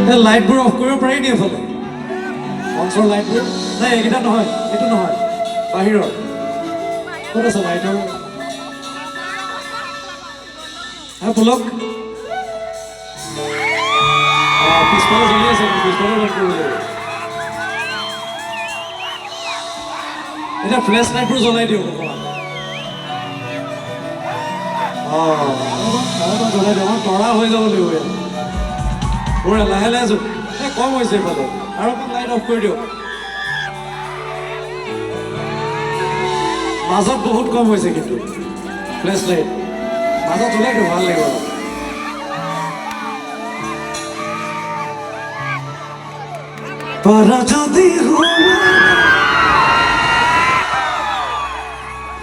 এই লাইটবোৰ অফ কৰিব পাৰি নি এফালে মঞ্চৰ লাইটবোৰ নাই এইকেইটা নহয় এইটো নহয় বাহিৰৰ ক'ত আছে লাইটৰ পুলক পিছফালে জ্বলি আছে পিছফালে লাইট কৰিব লাগিব এতিয়া ফ্লেছ লাইটবোৰ জ্বলাই দিওঁ অকণমান জ্বলাই দিওঁ তৰা হৈ যাব লাগিব বঢ়িয়া লাহে লাহে কম হৈছে এইফালে আৰু অকণ লাইট অফ কৰি দিয়ক মাজত বহুত কম হৈছে কিন্তু ফ্লেছ লাইট মাজত জ্বলাই দিওঁ ভাল লাগিব para যদি হুয়া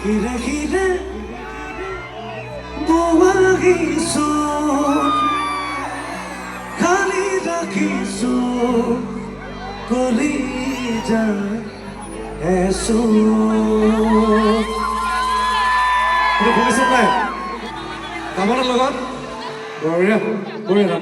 ঘিরে ঘিরে বোয়াগিছো খালি রাখিছো কলিজা এসো শুনিছে নাই কামৰ লগত বঢ়িয়া বঢ়িয়া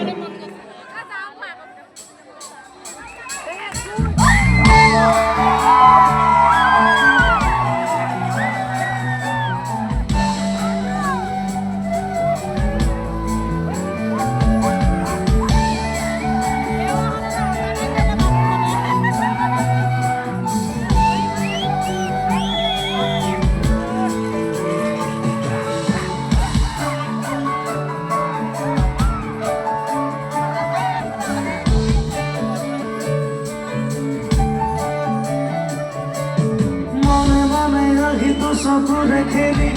সকলে খেলি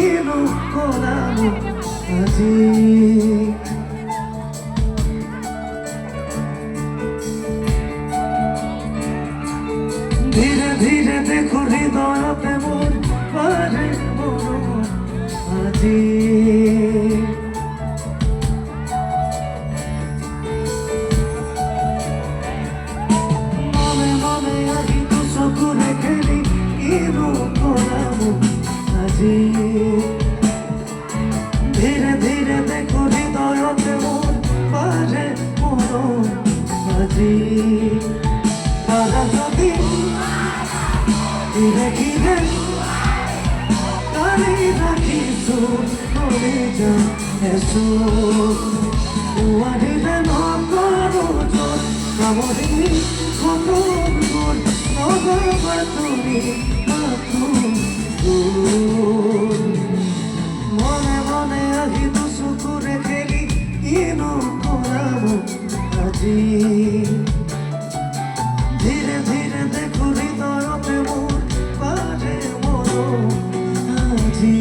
ইনো কলামো আজি ধীরে ধীরে দেখো হৃদয়তে মন পারে মন আজি মনে মনে আহি তো সকলে খেলি ইনো কলামো ধীরে ধীরে দেখো হৃদয়তে মন পারে মন আজি তারা যদি ধীরে ধীরে কালি রাখিছো মনে যা এসো উয়ারিলে নকরো জোর কামড়ি খতম কর নগবা তুমি মনে মনে আহি দুসু করে খেলি ইনো কলামো আজি ধীরে ধীরে দেখো হৃদয়তে মন পারে মন আজি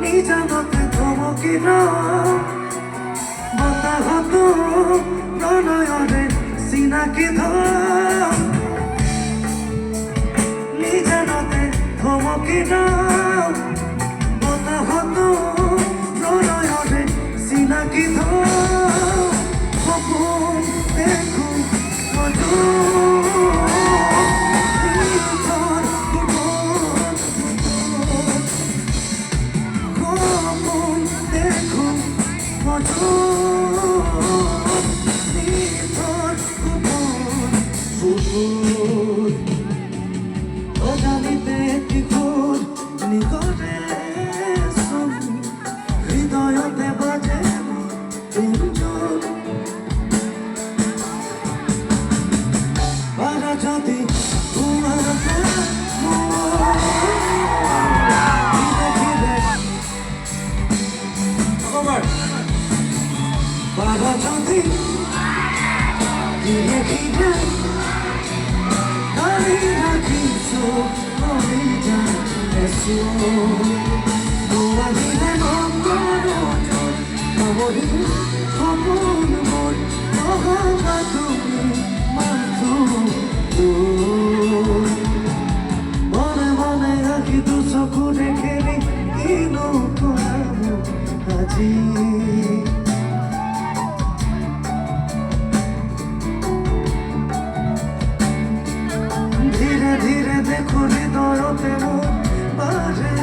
নিজানতে ধমকিল বতাহত প্রণয়রে চিনাকি ধর নিজানতে ধমকিল বতাহত প্রণয়রে চিনাকি ধর সপোন দেখো দিন ধীরে ধীরে দাঁড়িয়ে রাখিছো বগলিজান এসো তোমা দিলে মঙ্গল মরি অমন মন মহাবা তুমি মাথো মনে মনে আঁকি দু চকু দেখেনি কিনো কৰামো আজি ধীরে ধীরে দেখো হৃদয়তে মোৰ বাজে